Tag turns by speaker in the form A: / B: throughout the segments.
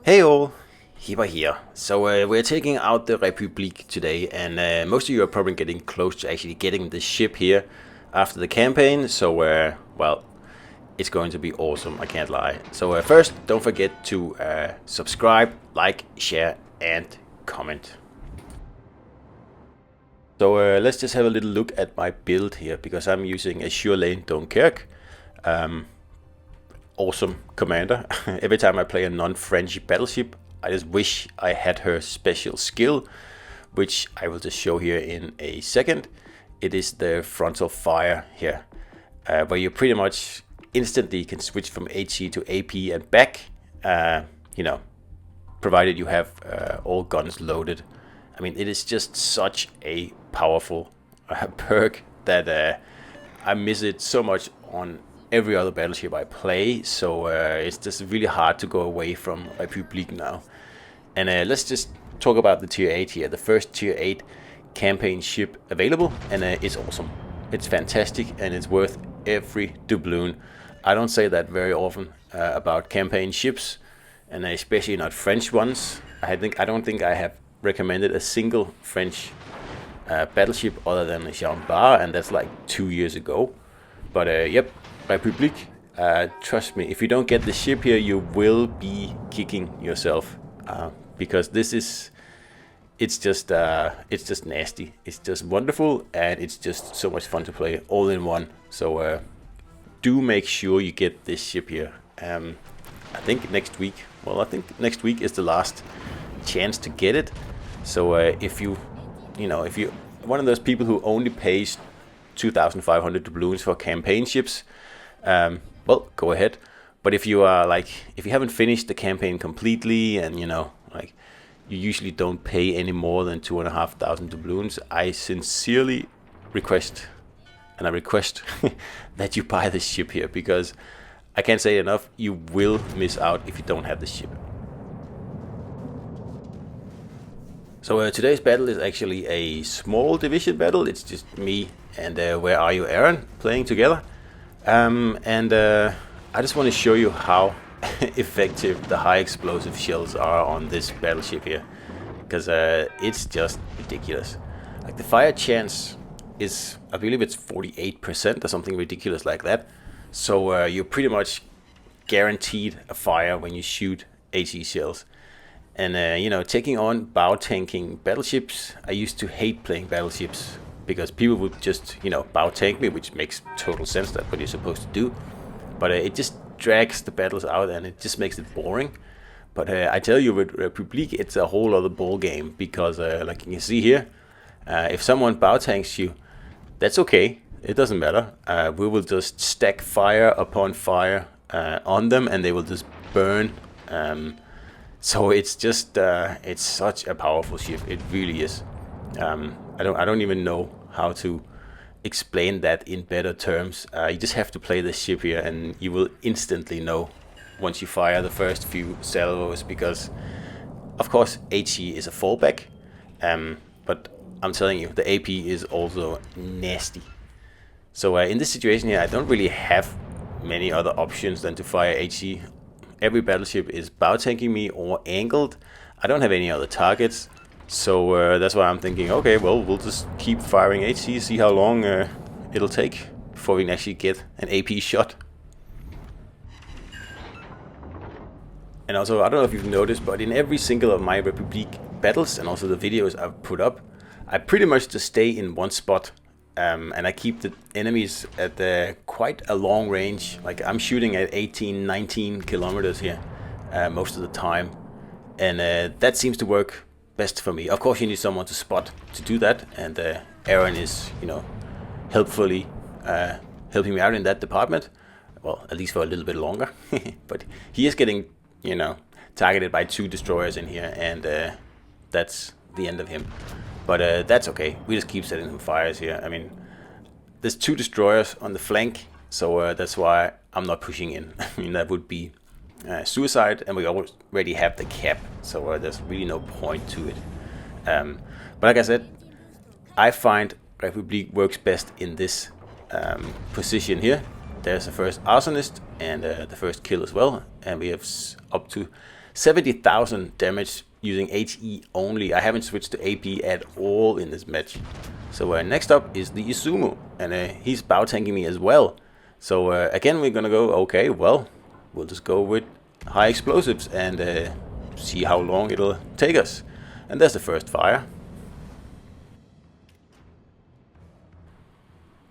A: Hey all, Hipper here. So we're taking out the Republique today, and most of you are probably getting close to actually getting the ship here after the campaign. So well, it's going to be awesome, I can't lie. So first, don't forget to subscribe, like, share, and comment. So let's just have a little look at my build here, because I'm using a Sure Lane Dunkirk. Awesome commander. Every time I play a non-French battleship, I just wish I had her special skill, which I will just show here in a second. It is the frontal fire here, where you pretty much instantly can switch from HE to AP and back, provided you have all guns loaded. I mean, it is just such a powerful perk that I miss it so much on every other battleship I play, so it's just really hard to go away from Republique now. And let's just talk about the tier 8 here, the first tier 8 campaign ship available, and it's awesome. It's fantastic, and it's worth every doubloon. I don't say that very often about campaign ships, and especially not French ones. I don't think I have recommended a single French battleship other than Jean Bar, and that's like 2 years ago. But yep, République, trust me, if you don't get the ship here, you will be kicking yourself, because it's just nasty. It's just wonderful, and it's just so much fun to play all in one. So do make sure you get this ship here. I think next week is the last chance to get it. So if you're one of those people who only pays 2,500 doubloons for campaign ships, well, go ahead. But if you haven't finished the campaign completely, and you usually don't pay any more than 2,500 doubloons, I sincerely request that you buy this ship here, because I can't say it enough, you will miss out if you don't have the ship. So today's battle is actually a small division battle. It's just me and Where Are You, Aaron, playing together. I just want to show you how effective the high explosive shells are on this battleship here, because it's just ridiculous. Like, the fire chance is, I believe it's 48% or something ridiculous like that. So you're pretty much guaranteed a fire when you shoot HE shells. And taking on bow tanking battleships, I used to hate playing battleships, because people would just bow tank me, which makes total sense. That's what you're supposed to do. But it just drags the battles out, and it just makes it boring. But I tell you, with Republique, it's a whole other ball game, because like you can see here, if someone bow tanks you, that's okay. It doesn't matter. We will just stack fire upon fire on them, and they will just burn. So it's just it's such a powerful ship. It really is. I don't even know how to explain that in better terms. You just have to play this ship here, and you will instantly know once you fire the first few salvos, because of course HE is a fallback, but I'm telling you, the AP is also nasty. So in this situation here, I don't really have many other options than to fire HE. Every battleship is bow tanking me or angled. I don't have any other targets. So that's why I'm thinking, okay, well, we'll just keep firing HE, see how long it'll take before we can actually get an AP shot. And also, I don't know if you've noticed, but in every single of my Republique battles, and also the videos I've put up, I pretty much just stay in one spot. And I keep the enemies at quite a long range. Like, I'm shooting at 18, 19 kilometers here most of the time. And that seems to work best for me. Of course, you need someone to spot to do that, and Aaron is, helpfully helping me out in that department. Well, at least for a little bit longer. But he is getting, targeted by 2 destroyers in here, and that's the end of him. But that's okay. We just keep setting some fires here. I mean, there's 2 destroyers on the flank, so that's why I'm not pushing in. I mean, that would be suicide, and we already have the cap, so there's really no point to it. But like I said, I find Republique works best in this position here. There's the first arsonist and the first kill as well, and we have up to 70,000 damage using HE only. I haven't switched to AP at all in this match. So next up is the Izumo, and he's bow tanking me as well. So again, we're gonna go, okay, well, we'll just go with high explosives and see how long it'll take us. And there's the first fire.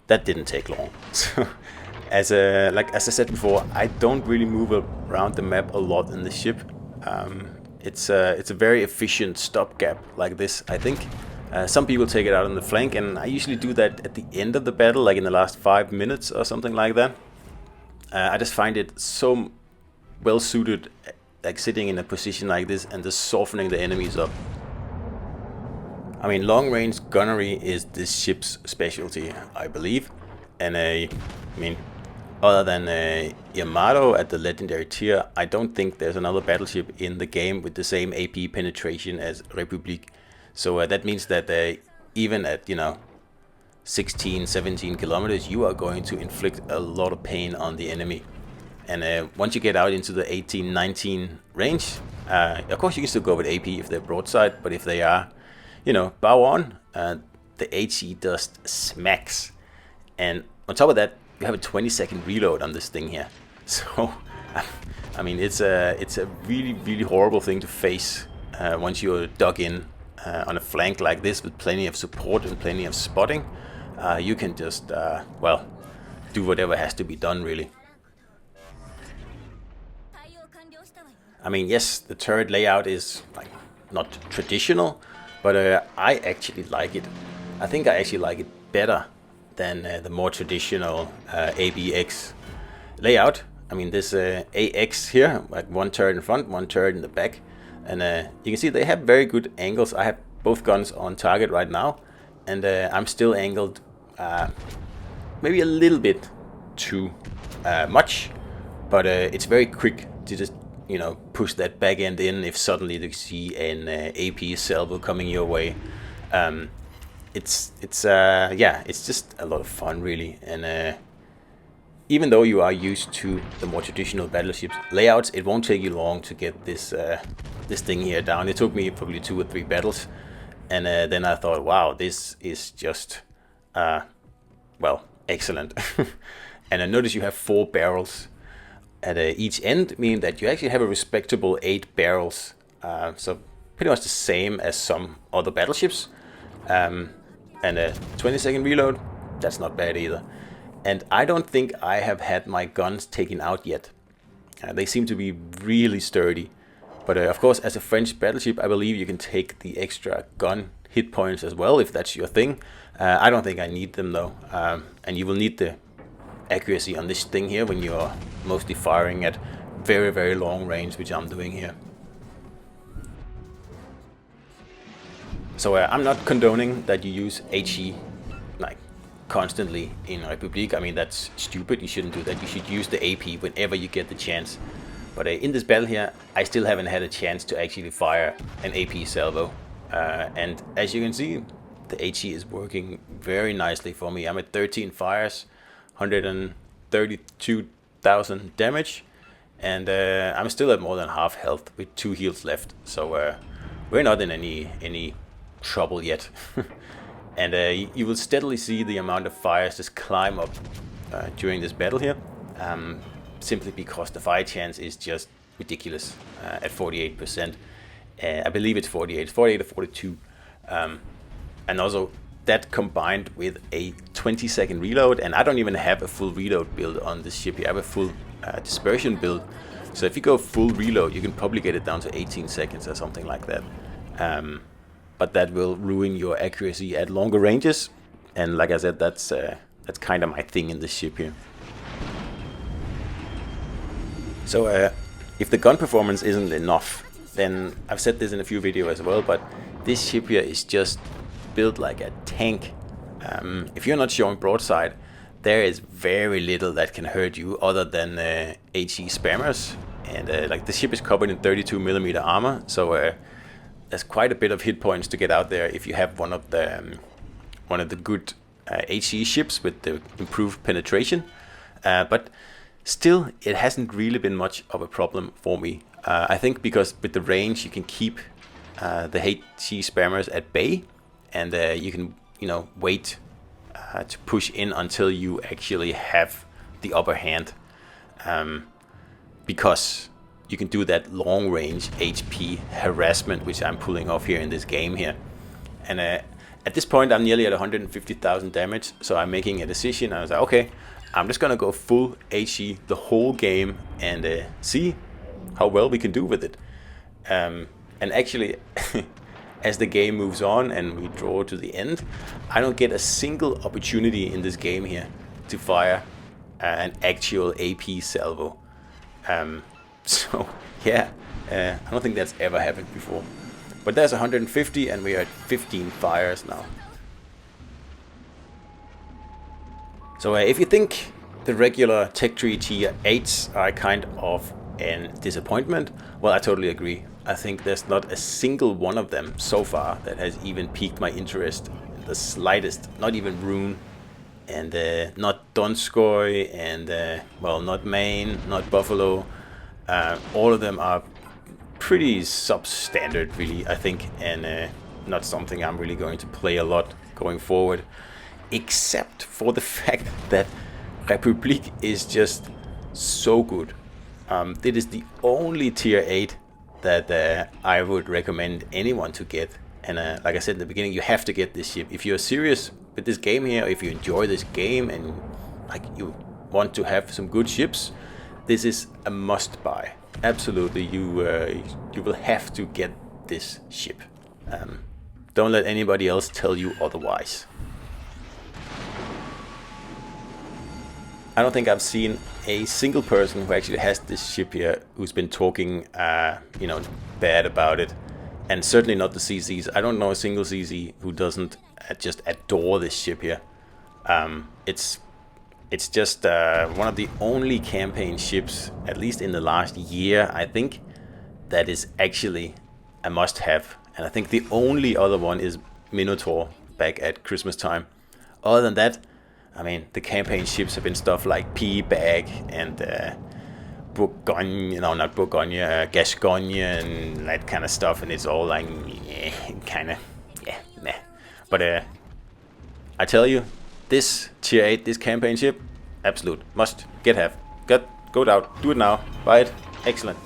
A: That didn't take long. So, as I said before, I don't really move around the map a lot in the ship. It's a very efficient stopgap like this, I think. Some people take it out on the flank, and I usually do that at the end of the battle, like in the last 5 minutes or something like that. I just find it so well suited, like sitting in a position like this and just softening the enemies up. I mean, long-range gunnery is this ship's specialty, I believe. And I mean, other than Yamato at the legendary tier, I don't think there's another battleship in the game with the same AP penetration as Republique. So that means that even at, 16, 17 kilometers, you are going to inflict a lot of pain on the enemy. And once you get out into the 18, 19 range, of course you can still go with AP if they're broadside, but if they are, bow on, the HE just smacks. And on top of that, you have a 20-second reload on this thing here. So, I mean, it's a really, really horrible thing to face once you're dug in on a flank like this with plenty of support and plenty of spotting. You can just, do whatever has to be done, really. I mean, yes, the turret layout is not traditional, but I actually like it. I think I actually like it better than the more traditional ABX layout. I mean, this AX here, like one turret in front, one turret in the back, and you can see they have very good angles. I have both guns on target right now, and I'm still angled maybe a little bit too much, but it's very quick to just push that back end in if suddenly you see an AP salvo coming your way. It's just a lot of fun, really. And even though you are used to the more traditional battleships layouts, it won't take you long to get this thing here down. It took me probably 2 or 3 battles, and then I thought, wow, this is just excellent. And I noticed you have 4 barrels at each end, meaning that you actually have a respectable 8 barrels. So pretty much the same as some other battleships. And a 20-second reload, that's not bad either. And I don't think I have had my guns taken out yet. They seem to be really sturdy. But of course, as a French battleship, I believe you can take the extra gun hit points as well, if that's your thing. I don't think I need them though. And you will need the accuracy on this thing here when you're mostly firing at very, very long range, which I'm doing here. So I'm not condoning that you use HE constantly in République. I mean, that's stupid. You shouldn't do that. You should use the AP whenever you get the chance. But in this battle here, I still haven't had a chance to actually fire an AP salvo. And as you can see, the HE is working very nicely for me. I'm at 13 fires, 132,000 damage, and I'm still at more than half health with 2 heals left. So we're not in any trouble yet. And you will steadily see the amount of fires just climb up during this battle here, simply because the fire chance is just ridiculous at 48%. I believe it's 48 or 42. And also that combined with a 20-second reload, and I don't even have a full reload build on this ship here. I have a full dispersion build. So if you go full reload, you can probably get it down to 18 seconds or something like that. But that will ruin your accuracy at longer ranges. And like I said, that's kind of my thing in this ship here. So if the gun performance isn't enough, then I've said this in a few videos as well, but this ship here is just built like a tank. If you're not showing broadside, there is very little that can hurt you other than HE spammers. And like the ship is covered in 32mm armor, so there's quite a bit of hit points to get out there if you have one of the good HE ships with the improved penetration. But still, it hasn't really been much of a problem for me. I think because with the range you can keep the HE spammers at bay, and you can, you know, wait to push in until you actually have the upper hand, because you can do that long range HP harassment, which I'm pulling off here in this game here. And at this point I'm nearly at 150,000 damage, so I'm making a decision. I was like, okay, I'm just gonna go full HE the whole game and see how well we can do with it. And actually, as the game moves on and we draw to the end, I don't get a single opportunity in this game here to fire an actual AP salvo. So yeah, I don't think that's ever happened before. But there's 150 and we are at 15 fires now. So if you think the regular Tech Tree tier 8s are kind of a disappointment, well, I totally agree. I think there's not a single one of them so far that has even piqued my interest in the slightest. Not even Rune, and not Donskoy, and well, not Maine, not Buffalo. All of them are pretty substandard, really, I think, and not something I'm really going to play a lot going forward, except for the fact that Republique is just so good. It is the only tier 8 that I would recommend anyone to get, and like I said in the beginning, you have to get this ship if you're serious with this game here. If you enjoy this game and like you want to have some good ships, this is a must buy. Absolutely, you will have to get this ship. Don't let anybody else tell you otherwise. I don't think I've seen a single person who actually has this ship here who's been talking, you know, bad about it, and certainly not the CZs. I don't know a single CZ who doesn't just adore this ship here. It's just one of the only campaign ships, at least in the last year, I think, that is actually a must-have. And I think the only other one is Minotaur back at Christmas time. Other than that, I mean, the campaign ships have been stuff like P-Bag and Bourgogne, no, not Bourgogne, Gascogne and that kind of stuff. And it's all like, yeah, kind of, yeah, meh. But I tell you, this tier 8, this campaign ship, absolute must get have. Go out, do it now, buy it, excellent.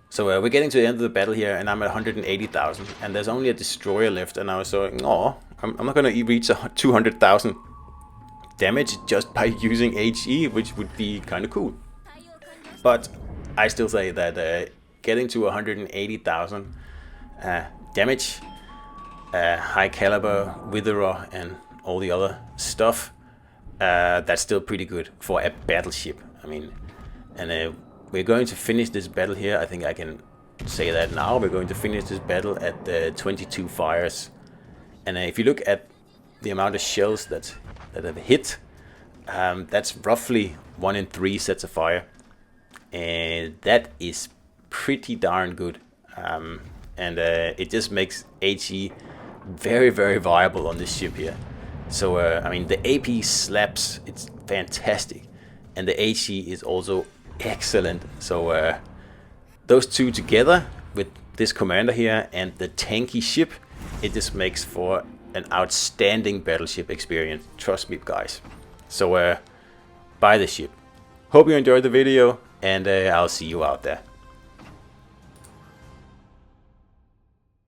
A: So we're getting to the end of the battle here, and I'm at 180,000, and there's only a destroyer left, and I was so, oh, I'm not gonna reach 200,000 damage just by using HE, which would be kind of cool. But I still say that getting to 180,000 damage, high caliber, witherer, and all the other stuff, that's still pretty good for a battleship. I mean, and we're going to finish this battle here. I think I can say that now. We're going to finish this battle at 22 fires. And if you look at the amount of shells that have hit, that's roughly 1 in 3 sets of fire. And that is pretty darn good. And it just makes HE very, very viable on this ship here. So, I mean, the AP slaps, it's fantastic. And the HE is also excellent. So, those two together with this commander here and the tanky ship, it just makes for an outstanding battleship experience. Trust me, guys. So, buy the ship. Hope you enjoyed the video, and I'll see you out there.